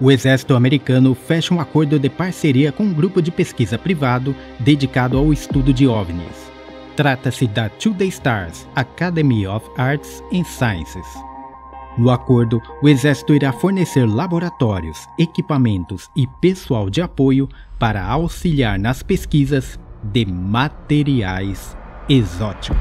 O exército americano fecha um acordo de parceria com um grupo de pesquisa privado dedicado ao estudo de OVNIs. Trata-se da Today Stars Academy of Arts and Sciences. No acordo, o exército irá fornecer laboratórios, equipamentos e pessoal de apoio para auxiliar nas pesquisas de materiais exóticos.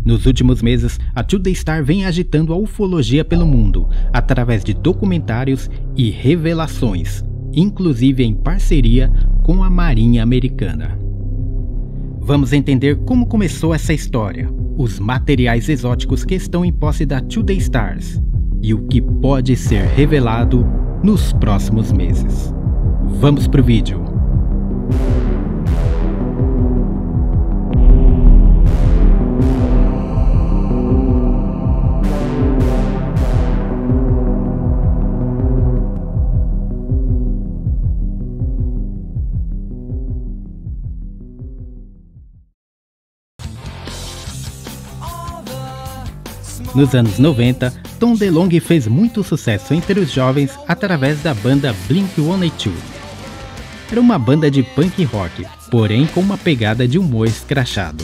Nos últimos meses, a Today Star vem agitando a ufologia pelo mundo, através de documentários e revelações, inclusive em parceria com a Marinha Americana. Vamos entender como começou essa história, os materiais exóticos que estão em posse da Today Stars e o que pode ser revelado nos próximos meses. Vamos pro vídeo! Nos anos 90, Tom DeLonge fez muito sucesso entre os jovens através da banda Blink-182. Era uma banda de punk rock, porém com uma pegada de humor escrachado.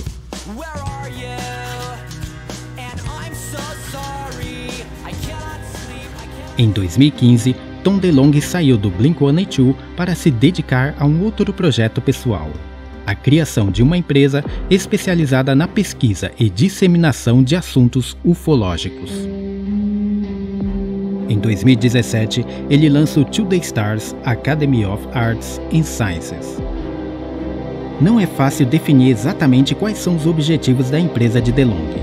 Em 2015, Tom DeLonge saiu do Blink-182 para se dedicar a um outro projeto pessoal: a criação de uma empresa especializada na pesquisa e disseminação de assuntos ufológicos. Em 2017, ele lança o Today Stars Academy of Arts and Sciences. Não é fácil definir exatamente quais são os objetivos da empresa de DeLonge,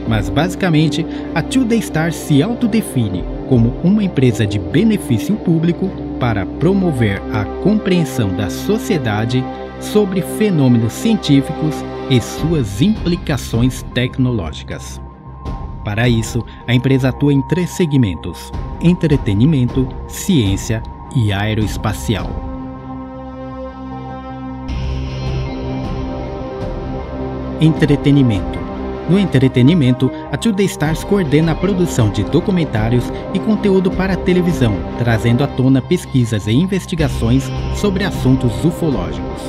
mas basicamente a Today Stars se autodefine como uma empresa de benefício público para promover a compreensão da sociedade sobre fenômenos científicos e suas implicações tecnológicas. Para isso, a empresa atua em 3 segmentos: entretenimento, ciência e aeroespacial. Entretenimento. No entretenimento, a Today Stars coordena a produção de documentários e conteúdo para a televisão, trazendo à tona pesquisas e investigações sobre assuntos ufológicos.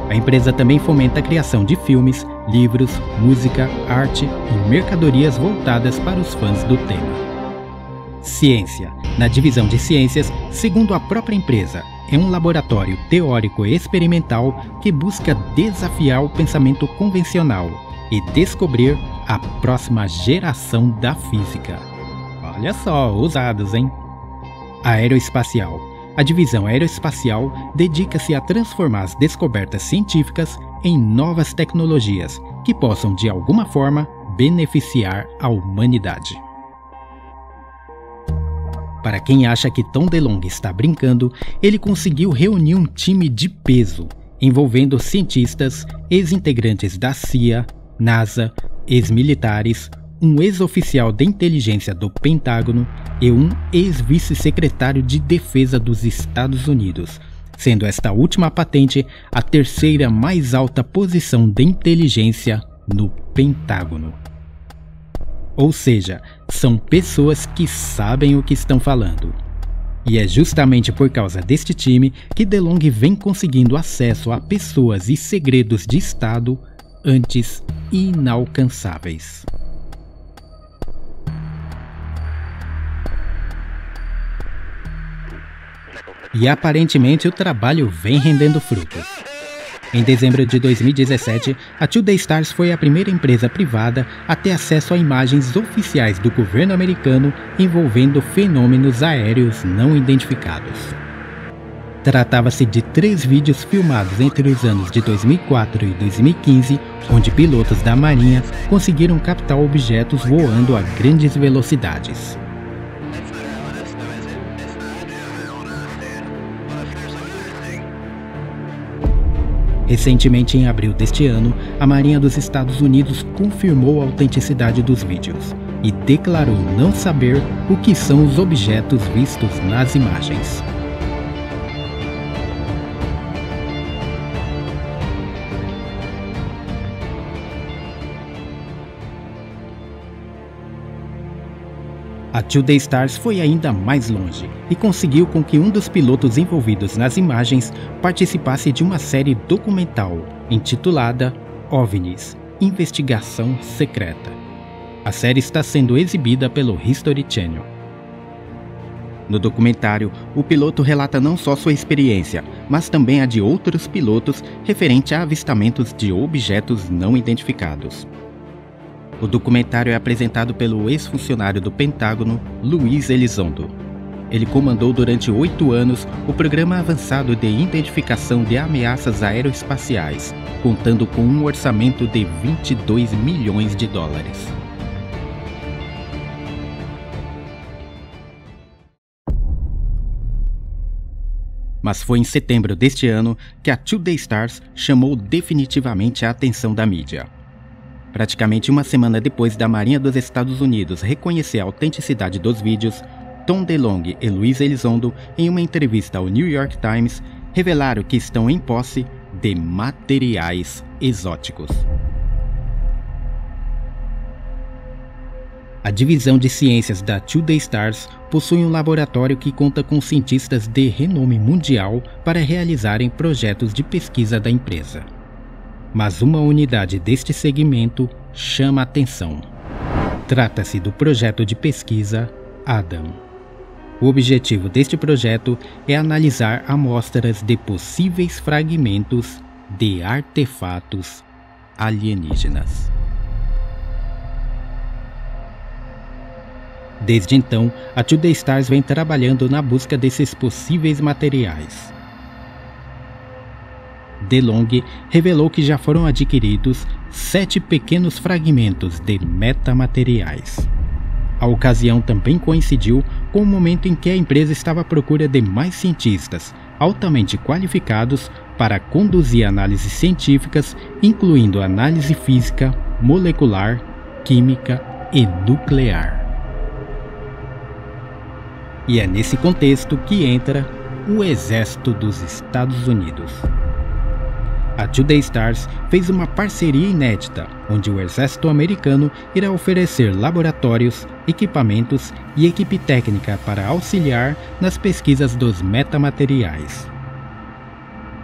A empresa também fomenta a criação de filmes, livros, música, arte e mercadorias voltadas para os fãs do tema. Ciência. Na divisão de ciências, segundo a própria empresa, é um laboratório teórico e experimental que busca desafiar o pensamento convencional e descobrir a próxima geração da física. Olha só, ousados, hein? Aeroespacial. A divisão aeroespacial dedica-se a transformar as descobertas científicas em novas tecnologias que possam, de alguma forma, beneficiar a humanidade. Para quem acha que Tom DeLonge está brincando, ele conseguiu reunir um time de peso, envolvendo cientistas, ex-integrantes da CIA, NASA, ex-militares, um ex-oficial de inteligência do Pentágono e um ex-vice-secretário de Defesa dos Estados Unidos, sendo esta última patente a 3ª mais alta posição de inteligência no Pentágono. Ou seja, são pessoas que sabem o que estão falando. E é justamente por causa deste time que DeLonge vem conseguindo acesso a pessoas e segredos de Estado antes inalcançáveis. E aparentemente o trabalho vem rendendo frutos. Em dezembro de 2017, a Today Stars foi a primeira empresa privada a ter acesso a imagens oficiais do governo americano envolvendo fenômenos aéreos não identificados. Tratava-se de 3 vídeos filmados entre os anos de 2004 e 2015, onde pilotos da Marinha conseguiram captar objetos voando a grandes velocidades. Recentemente, em abril deste ano, a Marinha dos Estados Unidos confirmou a autenticidade dos vídeos e declarou não saber o que são os objetos vistos nas imagens. A Today Stars foi ainda mais longe e conseguiu com que um dos pilotos envolvidos nas imagens participasse de uma série documental intitulada OVNIs – Investigação Secreta. A série está sendo exibida pelo History Channel. No documentário, o piloto relata não só sua experiência, mas também a de outros pilotos referente a avistamentos de objetos não identificados. O documentário é apresentado pelo ex-funcionário do Pentágono, Luiz Elizondo. Ele comandou durante 8 anos o Programa Avançado de Identificação de Ameaças Aeroespaciais, contando com um orçamento de $22 milhões. Mas foi em setembro deste ano que a Today Stars chamou definitivamente a atenção da mídia. Praticamente uma semana depois da Marinha dos Estados Unidos reconhecer a autenticidade dos vídeos, Tom DeLonge e Luiz Elizondo, em uma entrevista ao New York Times, revelaram que estão em posse de materiais exóticos. A divisão de ciências da Today Stars possui um laboratório que conta com cientistas de renome mundial para realizarem projetos de pesquisa da empresa. Mas uma unidade deste segmento chama a atenção. Trata-se do projeto de pesquisa Adam. O objetivo deste projeto é analisar amostras de possíveis fragmentos de artefatos alienígenas. Desde então, a Today Stars vem trabalhando na busca desses possíveis materiais. DeLonge revelou que já foram adquiridos 7 pequenos fragmentos de metamateriais. A ocasião também coincidiu com o momento em que a empresa estava à procura de mais cientistas altamente qualificados para conduzir análises científicas, incluindo análise física, molecular, química e nuclear. E é nesse contexto que entra o Exército dos Estados Unidos. A Today Stars fez uma parceria inédita, onde o Exército americano irá oferecer laboratórios, equipamentos e equipe técnica para auxiliar nas pesquisas dos metamateriais.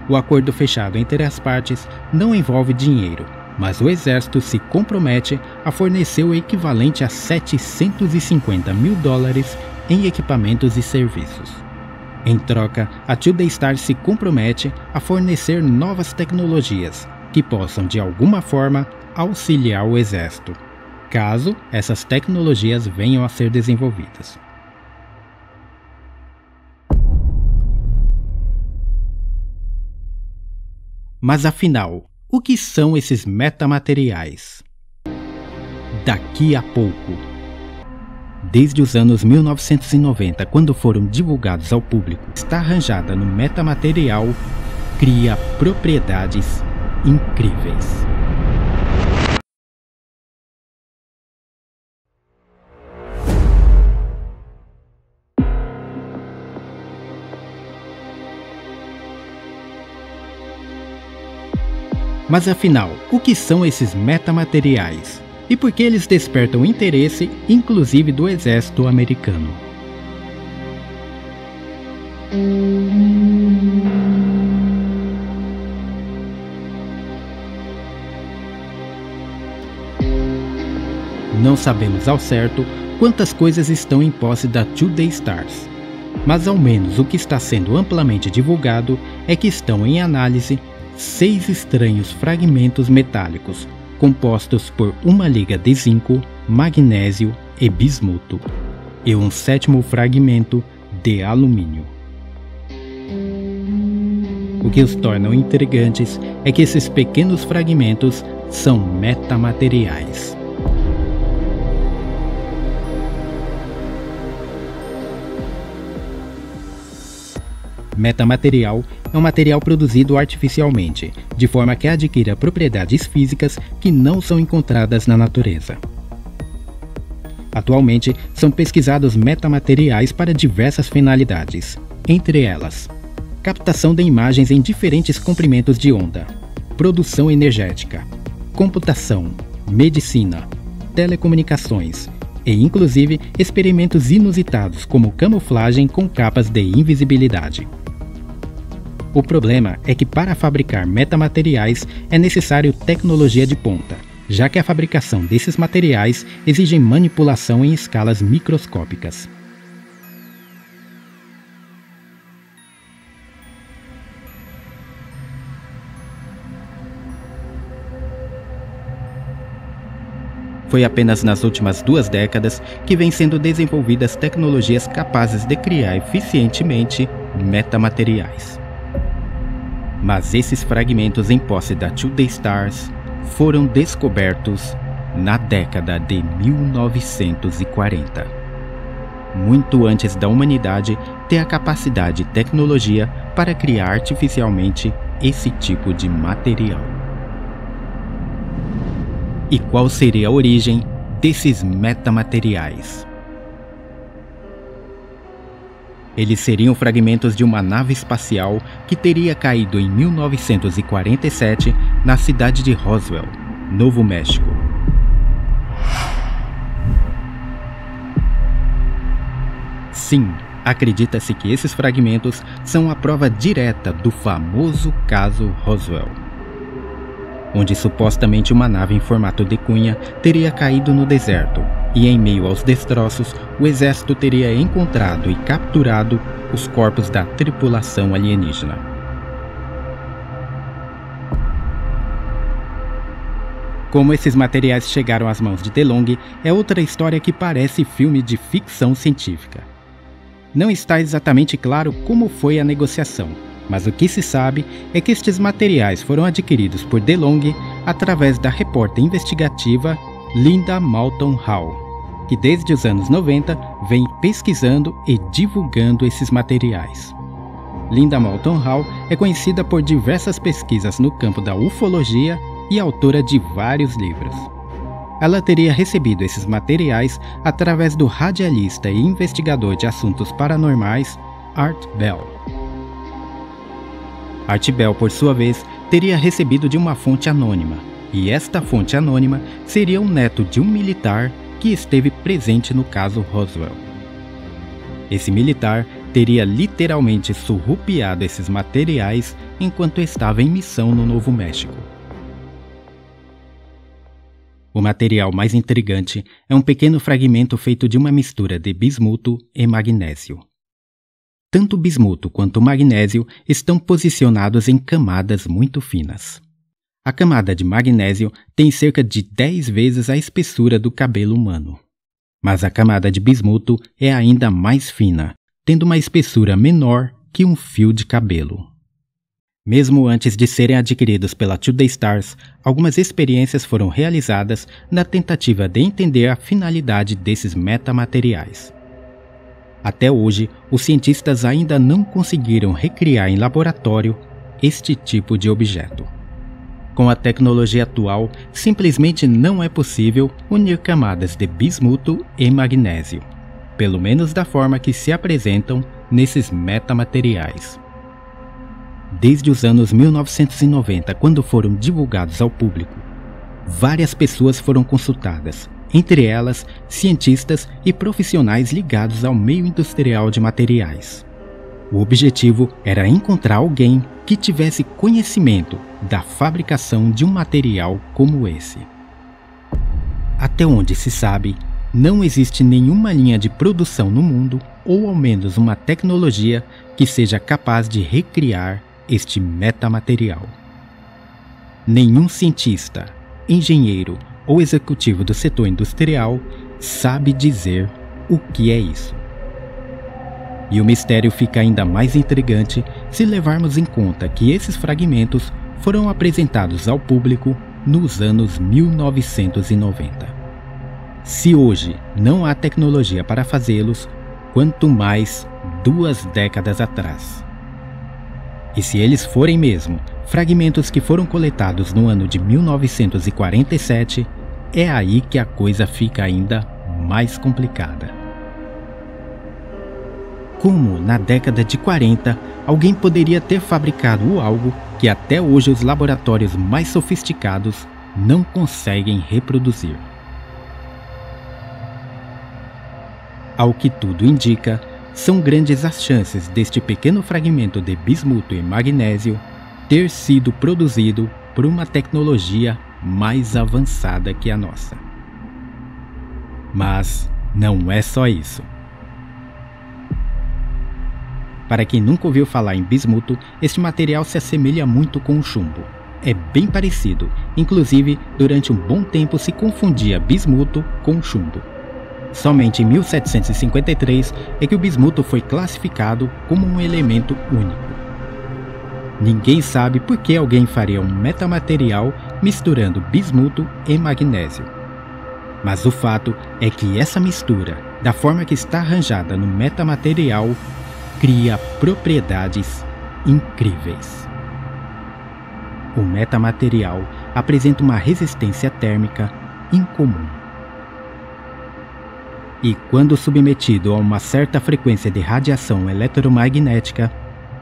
O acordo fechado entre as partes não envolve dinheiro, mas o Exército se compromete a fornecer o equivalente a $750 mil em equipamentos e serviços. Em troca, a Today Stars se compromete a fornecer novas tecnologias que possam, de alguma forma, auxiliar o Exército, caso essas tecnologias venham a ser desenvolvidas. Mas afinal, o que são esses metamateriais? Daqui a pouco. Desde os anos 1990, quando foram divulgados ao público, está arranjada no metamaterial, cria propriedades incríveis. Mas afinal, o que são esses metamateriais? E por que eles despertam interesse, inclusive do exército americano? Não sabemos ao certo quantas coisas estão em posse da Today Stars, mas ao menos o que está sendo amplamente divulgado é que estão em análise 6 estranhos fragmentos metálicos compostos por uma liga de zinco, magnésio e bismuto, e um 7º fragmento de alumínio. O que os tornam intrigantes é que esses pequenos fragmentos são metamateriais. Metamaterial é um material produzido artificialmente, de forma que adquira propriedades físicas que não são encontradas na natureza. Atualmente, são pesquisados metamateriais para diversas finalidades, entre elas, captação de imagens em diferentes comprimentos de onda, produção energética, computação, medicina, telecomunicações, e inclusive experimentos inusitados como camuflagem com capas de invisibilidade. O problema é que para fabricar metamateriais é necessário tecnologia de ponta, já que a fabricação desses materiais exige manipulação em escalas microscópicas. Foi apenas nas últimas 2 décadas que vêm sendo desenvolvidas tecnologias capazes de criar eficientemente metamateriais. Mas esses fragmentos em posse da Today Stars foram descobertos na década de 1940, muito antes da humanidade ter a capacidade e tecnologia para criar artificialmente esse tipo de material. E qual seria a origem desses metamateriais? Eles seriam fragmentos de uma nave espacial que teria caído em 1947 na cidade de Roswell, Novo México. Sim, acredita-se que esses fragmentos são a prova direta do famoso caso Roswell, onde supostamente uma nave em formato de cunha teria caído no deserto, e em meio aos destroços, o exército teria encontrado e capturado os corpos da tripulação alienígena. Como esses materiais chegaram às mãos de DeLonghi é outra história que parece filme de ficção científica. Não está exatamente claro como foi a negociação, mas o que se sabe é que estes materiais foram adquiridos por DeLonghi através da repórter investigativa Linda Moulton Howe, que desde os anos 90 vem pesquisando e divulgando esses materiais. Linda Moulton Howe é conhecida por diversas pesquisas no campo da ufologia e autora de vários livros. Ela teria recebido esses materiais através do radialista e investigador de assuntos paranormais Art Bell. Art Bell, por sua vez, teria recebido de uma fonte anônima, e esta fonte anônima seria um neto de um militar que esteve presente no caso Roswell. Esse militar teria literalmente surrupiado esses materiais enquanto estava em missão no Novo México. O material mais intrigante é um pequeno fragmento feito de uma mistura de bismuto e magnésio. Tanto o bismuto quanto o magnésio estão posicionados em camadas muito finas. A camada de magnésio tem cerca de 10 vezes a espessura do cabelo humano. Mas a camada de bismuto é ainda mais fina, tendo uma espessura menor que um fio de cabelo. Mesmo antes de serem adquiridos pela Today Stars, algumas experiências foram realizadas na tentativa de entender a finalidade desses metamateriais. Até hoje, os cientistas ainda não conseguiram recriar em laboratório este tipo de objeto. Com a tecnologia atual, simplesmente não é possível unir camadas de bismuto e magnésio, pelo menos da forma que se apresentam nesses metamateriais. Desde os anos 1990, quando foram divulgados ao público, várias pessoas foram consultadas, entre elas cientistas e profissionais ligados ao meio industrial de materiais. O objetivo era encontrar alguém que tivesse conhecimento da fabricação de um material como esse. Até onde se sabe, não existe nenhuma linha de produção no mundo, ou ao menos uma tecnologia que seja capaz de recriar este metamaterial. Nenhum cientista, engenheiro ou executivo do setor industrial sabe dizer o que é isso. E o mistério fica ainda mais intrigante se levarmos em conta que esses fragmentos foram apresentados ao público nos anos 1990. Se hoje não há tecnologia para fazê-los, quanto mais 2 décadas atrás. E se eles forem mesmo fragmentos que foram coletados no ano de 1947, é aí que a coisa fica ainda mais complicada. Como, na década de 40, alguém poderia ter fabricado algo que até hoje os laboratórios mais sofisticados não conseguem reproduzir? Ao que tudo indica, são grandes as chances deste pequeno fragmento de bismuto e magnésio ter sido produzido por uma tecnologia mais avançada que a nossa. Mas não é só isso. Para quem nunca ouviu falar em bismuto, este material se assemelha muito com o chumbo. É bem parecido, inclusive durante um bom tempo se confundia bismuto com chumbo. Somente em 1753 é que o bismuto foi classificado como um elemento único. Ninguém sabe por que alguém faria um metamaterial misturando bismuto e magnésio. Mas o fato é que essa mistura, da forma que está arranjada no metamaterial, cria propriedades incríveis. O metamaterial apresenta uma resistência térmica incomum. E quando submetido a uma certa frequência de radiação eletromagnética,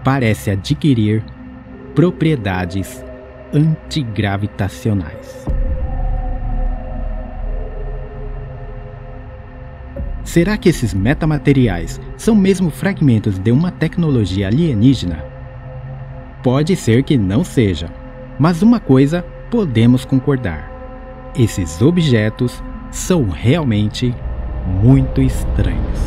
parece adquirir propriedades antigravitacionais. Será que esses metamateriais são mesmo fragmentos de uma tecnologia alienígena? Pode ser que não seja, mas uma coisa podemos concordar: esses objetos são realmente muito estranhos.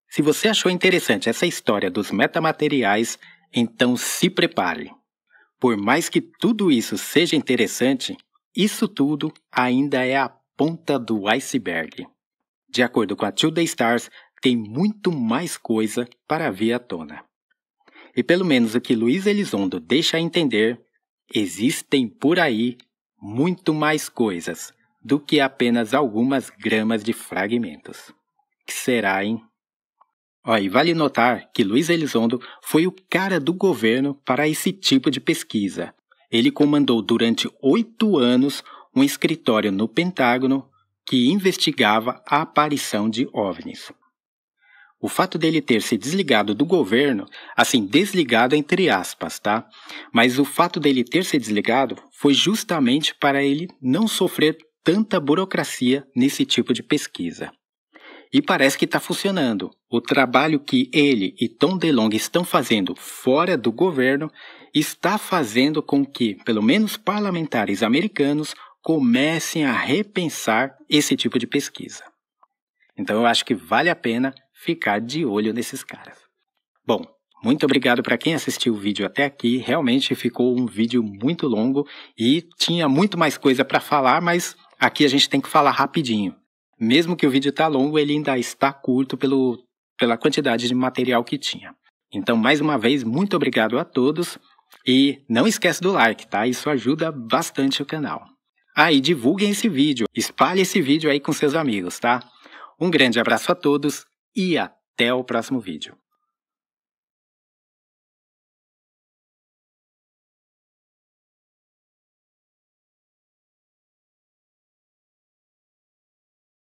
Se você achou interessante essa história dos metamateriais, então se prepare. Por mais que tudo isso seja interessante, isso tudo ainda é a ponta do iceberg. De acordo com a Today Stars, tem muito mais coisa para vir à tona. E pelo menos o que Luiz Elizondo deixa a entender, existem por aí muito mais coisas do que apenas algumas gramas de fragmentos. Que será, hein? E vale notar que Luiz Elizondo foi o cara do governo para esse tipo de pesquisa. Ele comandou durante 8 anos um escritório no Pentágono que investigava a aparição de OVNIs. O fato dele ter se desligado do governo, assim, desligado entre aspas, tá? Mas o fato dele ter se desligado foi justamente para ele não sofrer tanta burocracia nesse tipo de pesquisa. E parece que está funcionando. O trabalho que ele e Tom DeLonge estão fazendo fora do governo está fazendo com que, pelo menos parlamentares americanos, comecem a repensar esse tipo de pesquisa. Então eu acho que vale a pena ficar de olho nesses caras. Bom, muito obrigado para quem assistiu o vídeo até aqui. Realmente ficou um vídeo muito longo e tinha muito mais coisa para falar, mas aqui a gente tem que falar rapidinho. Mesmo que o vídeo está longo, ele ainda está curto pela quantidade de material que tinha. Então, mais uma vez, muito obrigado a todos. E não esquece do like, tá? Isso ajuda bastante o canal. E divulguem esse vídeo. Espalhe esse vídeo aí com seus amigos, tá? Um grande abraço a todos e até o próximo vídeo.